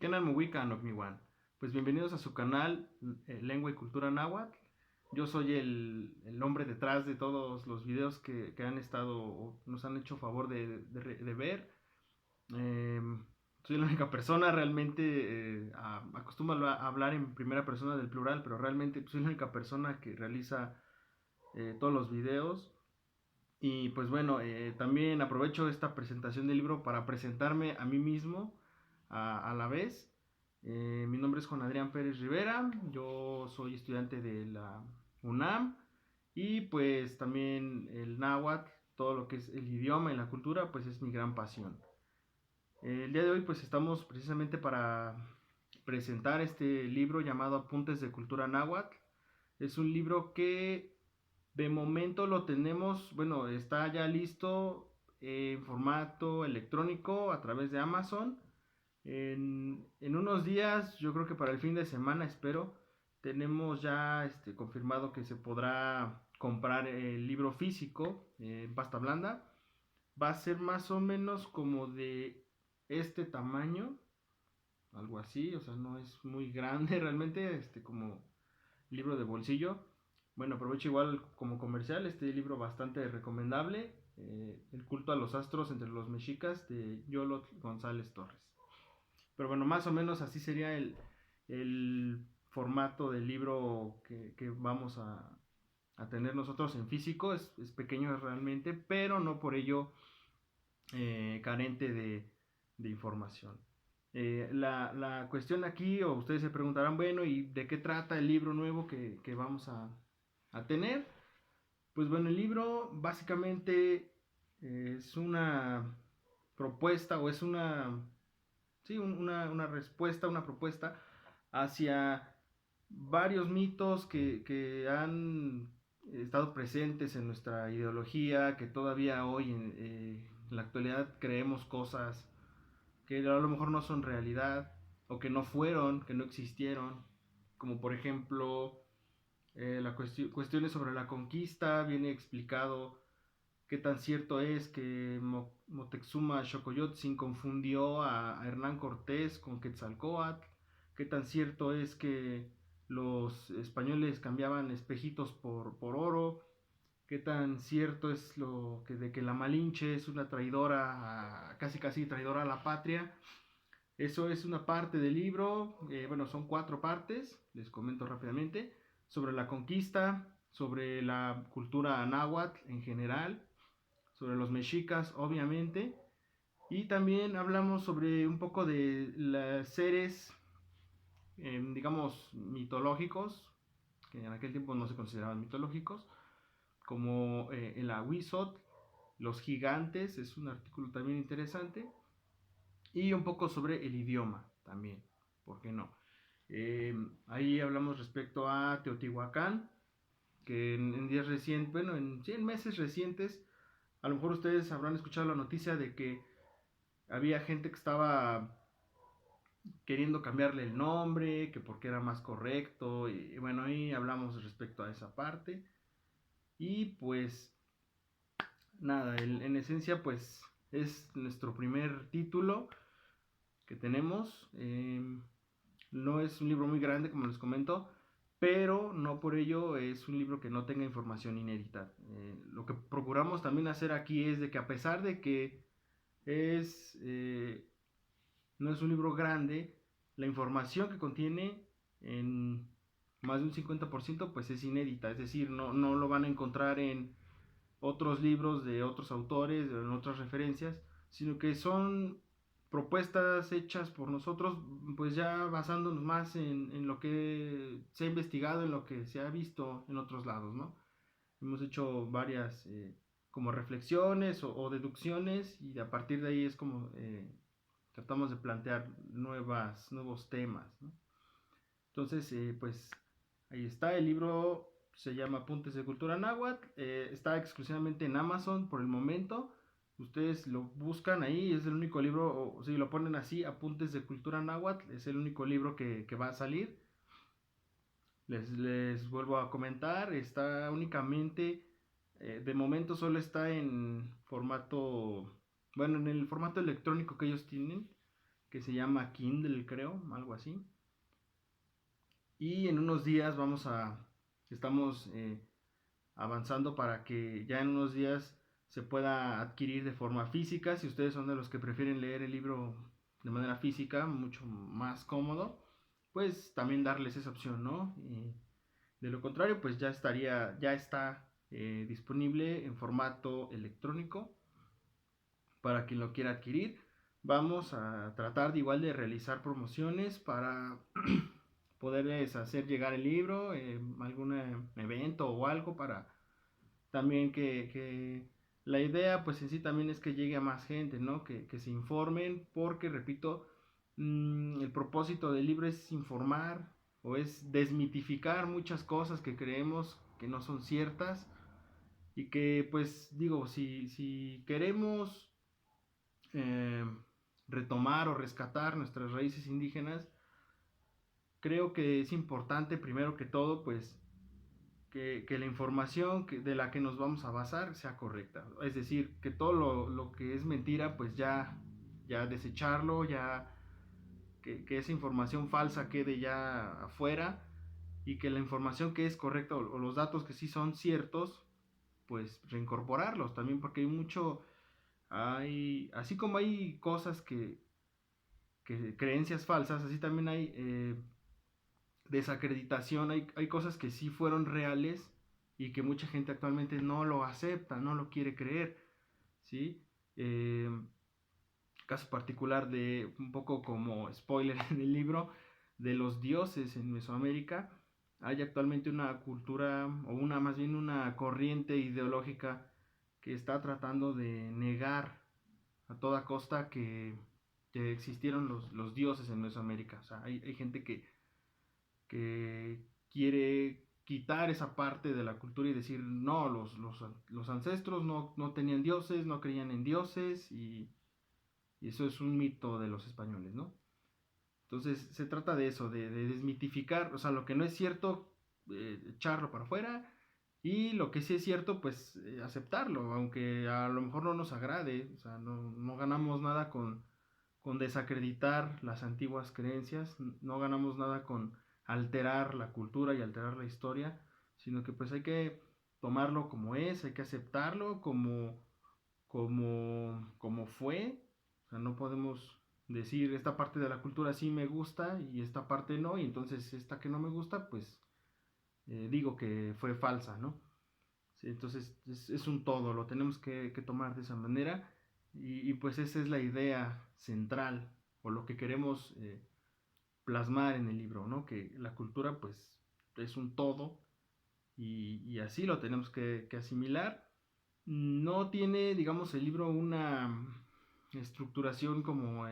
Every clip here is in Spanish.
Kenan Muwika Nocniwan. Pues bienvenidos a su canal Lengua y Cultura Náhuatl. Yo soy el hombre detrás de todos los videos que han estado o nos han hecho favor de ver. Eh, Soy la única persona realmente, acostumbro a hablar en primera persona del plural, pero realmente soy la única persona que realiza todos los videos. Y pues bueno, también aprovecho esta presentación del libro para presentarme a mí mismo a la vez. Mi nombre es Juan Adrián Pérez Rivera, yo soy estudiante de la UNAM y pues también el náhuatl, todo lo que es el idioma y la cultura, pues es mi gran pasión. El día de hoy pues estamos precisamente para presentar este libro llamado Apuntes de Cultura Náhuatl. Es un libro que de momento lo tenemos, bueno, está ya listo en formato electrónico a través de Amazon. En unos días, yo creo que para el fin de semana, espero, tenemos ya confirmado que se podrá comprar el libro físico en pasta blanda. Va a ser más o menos como de este tamaño, algo así, o sea, no es muy grande realmente, como libro de bolsillo. Bueno, aprovecho igual como comercial este libro bastante recomendable, El culto a los astros entre los mexicas de Yolot González Torres. Pero bueno, más o menos así sería el formato del libro que vamos a tener nosotros en físico. Es pequeño realmente, pero no por ello carente de información. La cuestión aquí, o ustedes se preguntarán, bueno, ¿y de qué trata el libro nuevo que vamos a tener? Pues bueno, el libro básicamente es una propuesta o es sí, una respuesta, una propuesta hacia varios mitos que han estado presentes en nuestra ideología, que todavía hoy en la actualidad creemos cosas que a lo mejor no son realidad o que no fueron, que no existieron, como por ejemplo cuestiones sobre la conquista, viene explicado qué tan cierto es que Moctezuma Xocoyotzin confundió a Hernán Cortés con Quetzalcóatl, qué tan cierto es que los españoles cambiaban espejitos por oro, qué tan cierto es lo que de que la Malinche es una traidora, casi casi traidora a la patria. Eso es una parte del libro, bueno, son 4 partes, les comento rápidamente, sobre la conquista, sobre la cultura náhuatl en general, sobre los mexicas, obviamente, y también hablamos sobre un poco de los seres, digamos, mitológicos, que en aquel tiempo no se consideraban mitológicos, como el Ahuizot, los gigantes, es un artículo también interesante, y un poco sobre el idioma también, ¿por qué no? Ahí hablamos respecto a Teotihuacán, que en días recientes, bueno, sí, en meses recientes, a lo mejor ustedes habrán escuchado la noticia de que había gente que estaba queriendo cambiarle el nombre, que porque era más correcto, y bueno, ahí hablamos respecto a esa parte. Y pues nada, en esencia pues es nuestro primer título que tenemos. No es un libro muy grande, como les comento, pero no por ello es un libro que no tenga información inédita. Lo que procuramos también hacer aquí es de que a pesar de que es, no es un libro grande, la información que contiene en más de un 50% pues es inédita, es decir, no lo van a encontrar en otros libros de otros autores, en otras referencias, sino que son propuestas hechas por nosotros, pues ya basándonos más en lo que se ha investigado, en lo que se ha visto en otros lados, ¿no? Hemos hecho varias como reflexiones o deducciones y a partir de ahí es como tratamos de plantear nuevos temas, ¿no? Entonces, pues ahí está, el libro se llama Apuntes de Cultura Náhuatl, está exclusivamente en Amazon por el momento, ustedes lo buscan ahí, es el único libro, o si lo ponen así, Apuntes de Cultura Náhuatl, es el único libro que va a salir. Les vuelvo a comentar, está únicamente, de momento solo está en formato, bueno, en el formato electrónico que ellos tienen, que se llama Kindle, creo, algo así. Y en unos días estamos avanzando para que ya en unos días se pueda adquirir de forma física. Si ustedes son de los que prefieren leer el libro de manera física, mucho más cómodo, pues también darles esa opción, ¿no? De lo contrario, pues ya está disponible en formato electrónico para quien lo quiera adquirir. Vamos a tratar de igual de realizar promociones para poderles hacer llegar el libro, algún evento o algo para también que la idea pues en sí también es que llegue a más gente, ¿no? Que se informen porque, repito, el propósito del libro es informar o es desmitificar muchas cosas que creemos que no son ciertas y que pues digo, si queremos eh, retomar o rescatar nuestras raíces indígenas, creo que es importante primero que todo pues que la información de la que nos vamos a basar sea correcta. Es decir, que todo lo que es mentira, pues ya desecharlo, ya que esa información falsa quede ya afuera y que la información que es correcta o los datos que sí son ciertos, pues reincorporarlos también, porque así como hay cosas que creencias falsas, así también hay desacreditación, hay cosas que sí fueron reales y que mucha gente actualmente no lo acepta, no lo quiere creer, ¿sí? Caso particular de, un poco como spoiler en el libro, de los dioses en Mesoamérica, hay actualmente una cultura, o más bien una corriente ideológica que está tratando de negar a toda costa que existieron los dioses en Mesoamérica. O sea, hay gente que quiere quitar esa parte de la cultura y decir, no, los ancestros no tenían dioses, no creían en dioses y eso es un mito de los españoles, ¿no? Entonces se trata de eso, de desmitificar, o sea, lo que no es cierto, echarlo para afuera y lo que sí es cierto, pues aceptarlo, aunque a lo mejor no nos agrade, o sea, no ganamos nada con desacreditar las antiguas creencias, no ganamos nada con alterar la cultura y alterar la historia, sino que pues hay que tomarlo como es, hay que aceptarlo como fue, o sea, no podemos decir esta parte de la cultura sí me gusta y esta parte no, y entonces esta que no me gusta, pues digo que fue falsa, ¿no? Sí, entonces es un todo, lo tenemos que tomar de esa manera y pues esa es la idea central o lo que queremos plasmar en el libro, ¿no? Que la cultura pues es un todo y así lo tenemos que asimilar. No tiene, digamos, el libro una estructuración como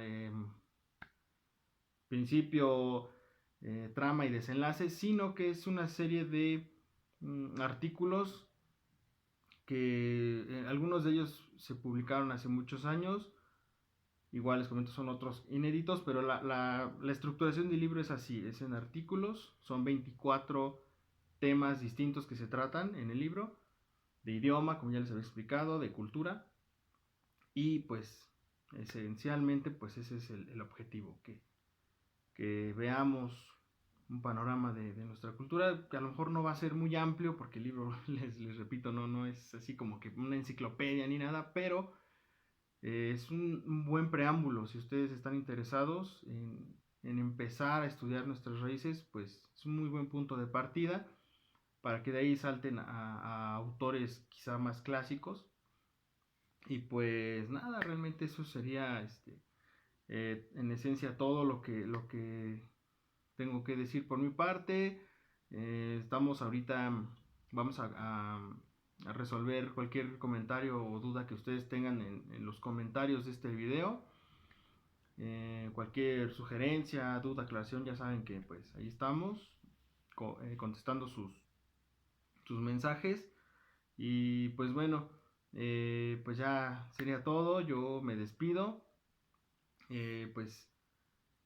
principio, trama y desenlace, sino que es una serie de artículos que algunos de ellos se publicaron hace muchos años. Igual les comento, son otros inéditos, pero la estructuración del libro es así, es en artículos, son 24 temas distintos que se tratan en el libro, de idioma, como ya les había explicado, de cultura, y pues esencialmente pues ese es el objetivo, que veamos un panorama de nuestra cultura, que a lo mejor no va a ser muy amplio, porque el libro, les repito, no es así como que una enciclopedia ni nada, pero es un buen preámbulo. Si ustedes están interesados en empezar a estudiar nuestras raíces, pues es un muy buen punto de partida para que de ahí salten a autores quizá más clásicos. Y pues nada, realmente eso sería en esencia todo lo que tengo que decir por mi parte. Estamos ahorita, vamos a resolver cualquier comentario o duda que ustedes tengan en los comentarios de este video. Cualquier sugerencia, duda, aclaración, ya saben que pues ahí estamos contestando sus mensajes. Y pues bueno, pues ya sería todo. Yo me despido. Pues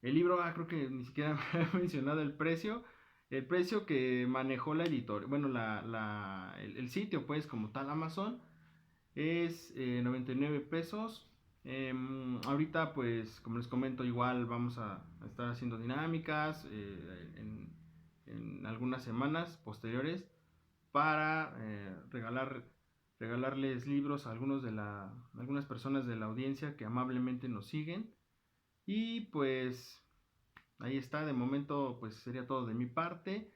el libro, creo que ni siquiera me he mencionado el precio. El precio que manejó la editorial, bueno, el sitio pues como tal Amazon es 99 pesos. Ahorita pues como les comento igual vamos a estar haciendo dinámicas en algunas semanas posteriores para regalarles libros a algunas personas de la audiencia que amablemente nos siguen. Y pues ahí está, de momento pues sería todo de mi parte.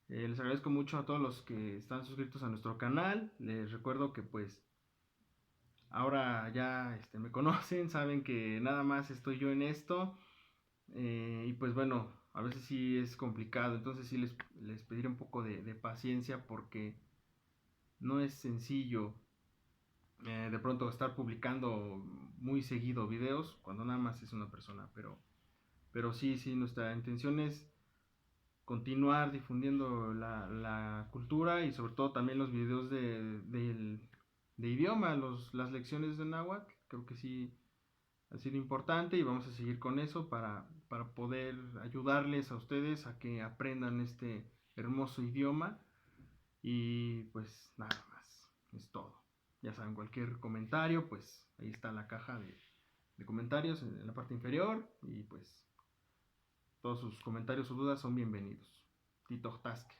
Les agradezco mucho a todos los que están suscritos a nuestro canal. Les recuerdo que pues ahora ya me conocen, saben que nada más estoy yo en esto. Y pues bueno, a veces sí es complicado, entonces sí les pediré un poco de paciencia porque no es sencillo de pronto estar publicando muy seguido videos cuando nada más es una persona, pero sí, nuestra intención es continuar difundiendo la cultura y sobre todo también los videos de idioma, las lecciones de náhuatl, creo que sí ha sido importante y vamos a seguir con eso para poder ayudarles a ustedes a que aprendan este hermoso idioma y pues nada más, es todo. Ya saben, cualquier comentario, pues ahí está la caja de comentarios en la parte inferior y pues todos sus comentarios o dudas son bienvenidos. Tito Tasque.